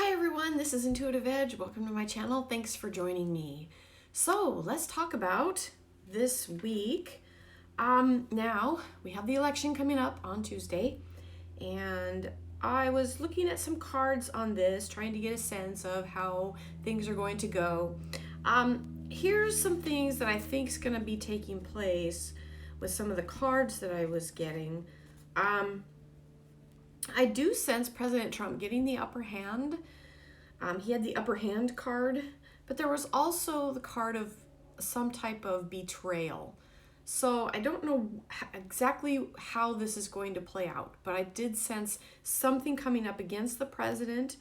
Hi everyone, this is Intuitive Edge. Welcome to my channel. Thanks for joining me. So let's talk about this week. Now we have the election coming up on Tuesday, and I was looking at some cards on this, trying to get a sense of how things are going to go. Here's some things that I think is going to be taking place with some of the cards that I was getting. I do sense President Trump getting the upper hand. He had the upper hand card, but there was also the card of some type of betrayal. So I don't know exactly how this is going to play out, but I did sense something coming up against the president.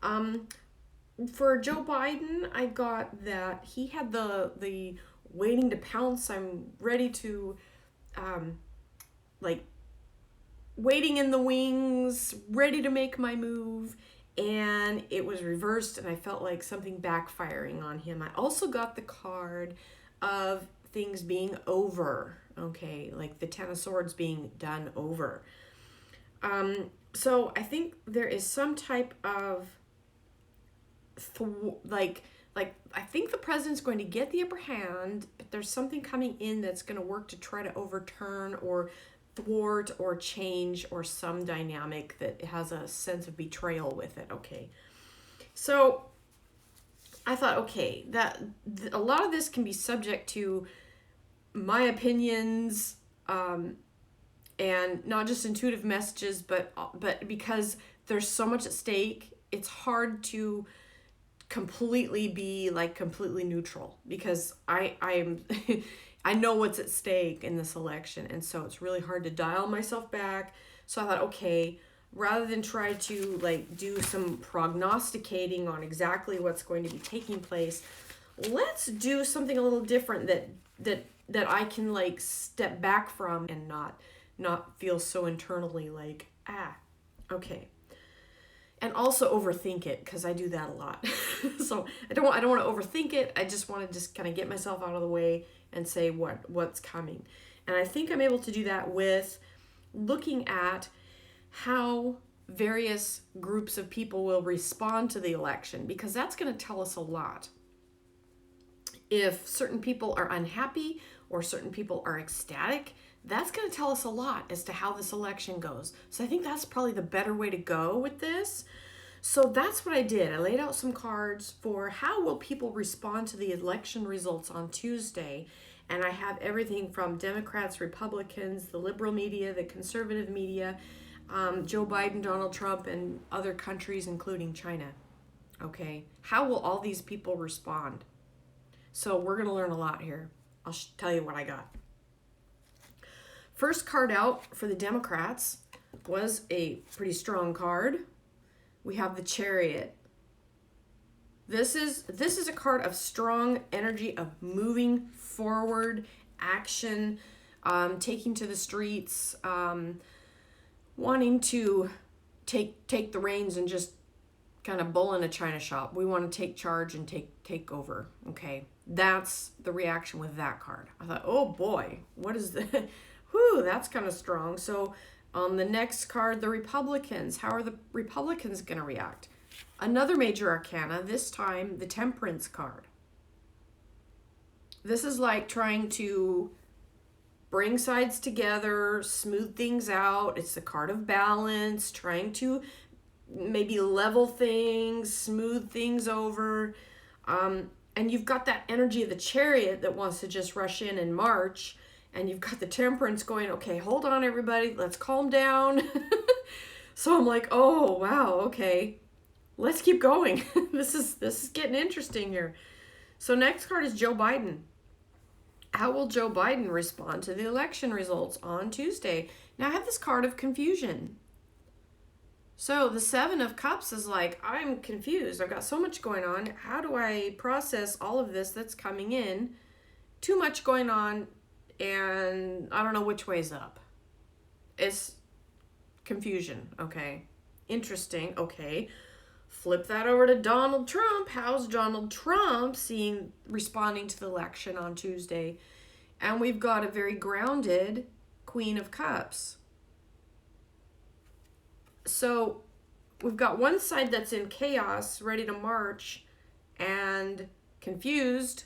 For Joe Biden, I got that he had the waiting to pounce. I'm ready to, waiting in the wings, ready to make my move, and it was reversed, and I felt like something backfiring on him. I also got the card of things being over, okay, like the Ten of Swords being done over. So I think there is some type of I think the president's going to get the upper hand, but there's something coming in that's going to work to try to overturn or thwart or change or some dynamic that has a sense of betrayal with it. Okay, so I thought, okay, that a lot of this can be subject to my opinions, and not just intuitive messages, but because there's so much at stake, it's hard to completely be completely neutral, because I'm I know what's at stake in this election, and so it's really hard to dial myself back. So I thought, okay, rather than try to do some prognosticating on exactly what's going to be taking place, let's do something a little different that I can step back from and not feel so internally okay. And also overthink it, because I do that a lot. So I don't want to overthink it. I just want to just kind of get myself out of the way and say what's coming. And I think I'm able to do that with looking at how various groups of people will respond to the election, because that's going to tell us a lot. If certain people are unhappy or certain people are ecstatic, that's going to tell us a lot as to how this election goes. So I think that's probably the better way to go with this. So that's what I did. I laid out some cards for how will people respond to the election results on Tuesday. And I have everything from Democrats, Republicans, the liberal media, the conservative media, Joe Biden, Donald Trump, and other countries, including China. Okay, how will all these people respond? So we're going to learn a lot here. I'll tell you what I got. First card out for the Democrats was a pretty strong card. We have the Chariot. This is a card of strong energy, of moving forward, action, taking to the streets, wanting to take the reins and just kind of bull in a china shop. We want to take charge and take over. Okay, that's the reaction with that card. I thought, oh boy, what is that? Whew, that's kind of strong. So on the next card, the Republicans. How are the Republicans going to react? Another major arcana, this time the Temperance card. This is like trying to bring sides together, smooth things out. It's the card of balance, trying to maybe level things, smooth things over. And you've got that energy of the Chariot that wants to just rush in and march. And you've got the Temperance going, okay, hold on everybody, let's calm down. So I'm like, oh wow, okay, let's keep going. This is getting interesting here. So next card is Joe Biden. How will Joe Biden respond to the election results on Tuesday? Now I have this card of confusion. So the Seven of Cups is like, I'm confused. I've got so much going on. How do I process all of this that's coming in? Too much going on, and I don't know which way's up. It's confusion, okay? Interesting, okay. Flip that over to Donald Trump. How's Donald Trump responding to the election on Tuesday? And we've got a very grounded Queen of Cups. So we've got one side that's in chaos, ready to march, and confused.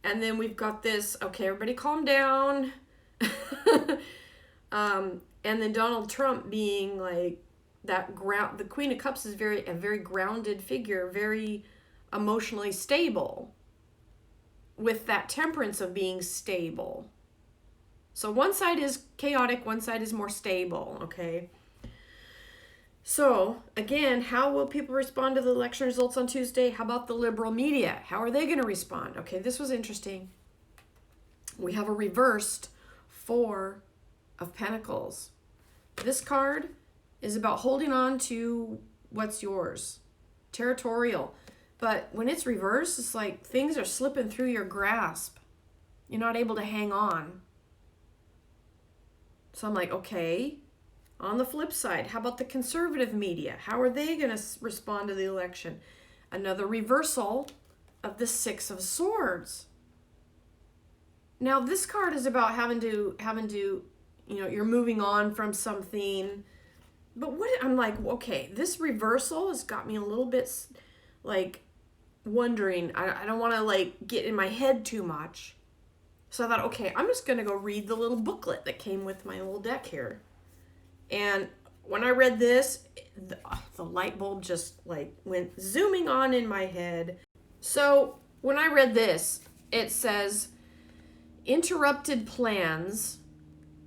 And then we've got this, okay, everybody calm down. And then Donald Trump being like that ground, the Queen of Cups is a very grounded figure, very emotionally stable, with that temperance of being stable. So one side is chaotic, one side is more stable, okay? So, again, how will people respond to the election results on Tuesday? How about the liberal media? How are they going to respond? Okay, this was interesting. We have a reversed Four of Pentacles. This card is about holding on to what's yours, territorial. But when it's reversed, it's like things are slipping through your grasp. You're not able to hang on. So I'm like, okay. On the flip side, how about the conservative media? How are they going to respond to the election? Another reversal of the Six of Swords. Now, this card is about having to, you're moving on from something. But I'm like, okay, this reversal has got me a little bit like wondering. I don't want to like get in my head too much. So I thought, okay, I'm just going to go read the little booklet that came with my little deck here. And when I read this, the light bulb just like went zooming on in my head. So when I read this, it says, interrupted plans,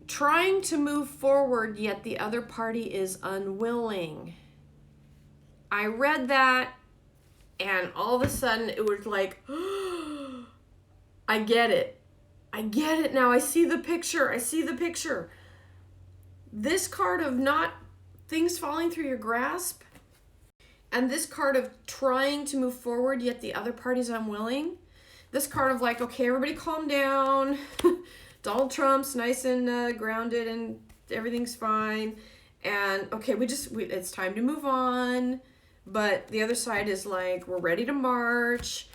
trying to move forward, yet the other party is unwilling. I read that, and all of a sudden it was like, I get it. I get it now. I see the picture. This card of not things falling through your grasp, and this card of trying to move forward, yet the other party's unwilling. This card of like, okay, everybody calm down. Donald Trump's nice and grounded and everything's fine. And okay, it's time to move on. But the other side is like, we're ready to march.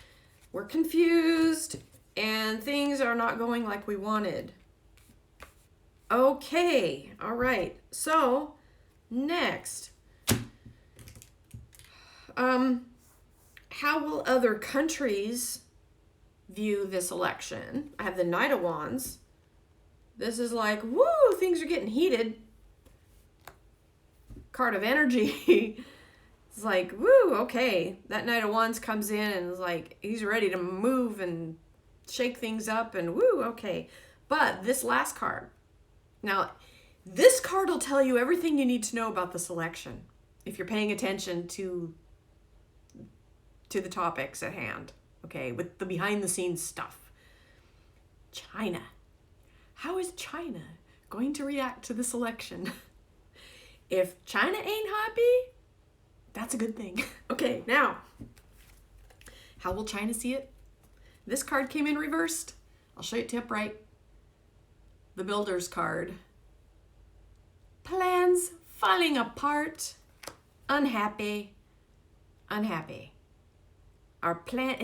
We're confused. And things are not going like we wanted. Okay, all right. So, next. How will other countries view this election? I have the Knight of Wands. This is like, woo, things are getting heated. Card of Energy. It's like, woo, okay. That Knight of Wands comes in and is like, he's ready to move and shake things up and woo, okay. But this last card. Now, this card will tell you everything you need to know about this election if you're paying attention to the topics at hand, okay, with the behind-the-scenes stuff. China. How is China going to react to this election? If China ain't happy, that's a good thing. Okay, now, how will China see it? This card came in reversed. I'll show you to upright. The Builder's card. Plans falling apart. Unhappy. Our plan,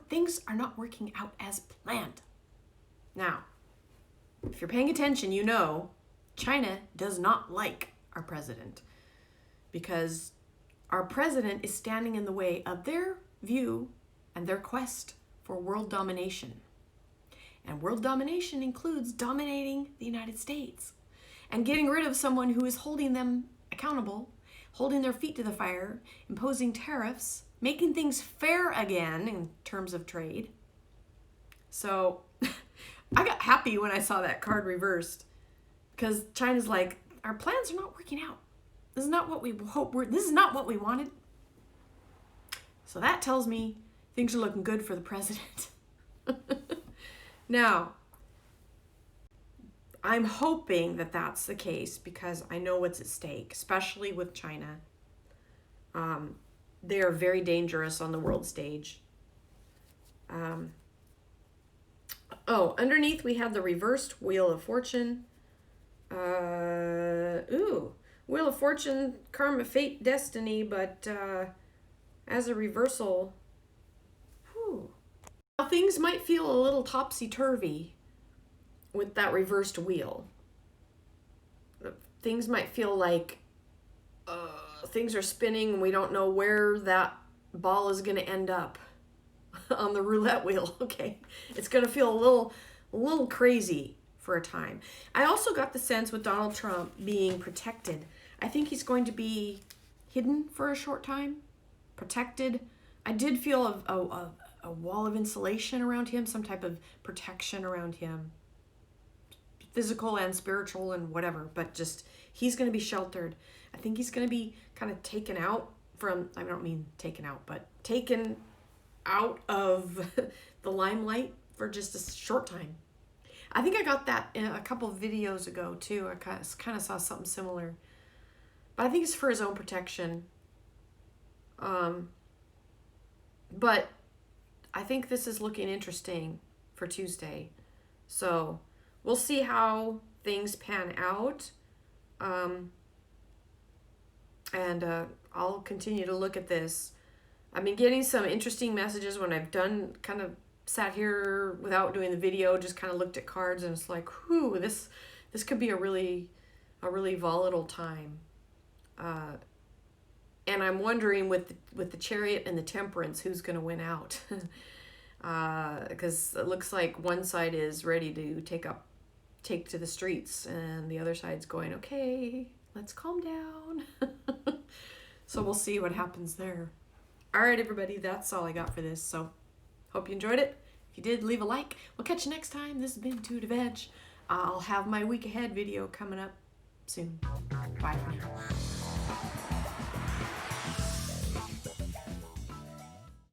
things are not working out as planned. Now, if you're paying attention, you know China does not like our president because our president is standing in the way of their view and their quest for world domination. And world domination includes dominating the United States and getting rid of someone who is holding them accountable, holding their feet to the fire, imposing tariffs, making things fair again in terms of trade. So I got happy when I saw that card reversed because China's like, our plans are not working out. This is not what we hoped. This is not what we wanted. So that tells me things are looking good for the president. Now, I'm hoping that that's the case because I know what's at stake, especially with China. They are very dangerous on the world stage. Underneath we have the reversed Wheel of Fortune. Wheel of Fortune, karma, fate, destiny, but as a reversal, Now, things might feel a little topsy-turvy with that reversed wheel. Things might feel like things are spinning and we don't know where that ball is going to end up on the roulette wheel. Okay, it's going to feel a little crazy for a time. I also got the sense with Donald Trump being protected, I think he's going to be hidden for a short time, protected. I did feel a wall of insulation around him, some type of protection around him, physical and spiritual and whatever, but just he's going to be sheltered. I think he's going to be kind of taken out from, I don't mean taken out, but taken out of the limelight for just a short time. I think I got that in a couple of videos ago too. I kind of saw something similar. But I think it's for his own protection. But I think this is looking interesting for Tuesday. So we'll see how things pan out. And I'll continue to look at this. I've been getting some interesting messages when I've done kind of sat here without doing the video, just kind of looked at cards, and it's like, whew, this could be a really volatile time. And I'm wondering with the Chariot and the Temperance, who's going to win out? Because it looks like one side is ready to take to the streets, and the other side's going, okay, let's calm down. So we'll see what happens there. All right, everybody, that's all I got for this. So hope you enjoyed it. If you did, leave a like. We'll catch you next time. This has been To The Veg. I'll have my week ahead video coming up soon. Bye for now.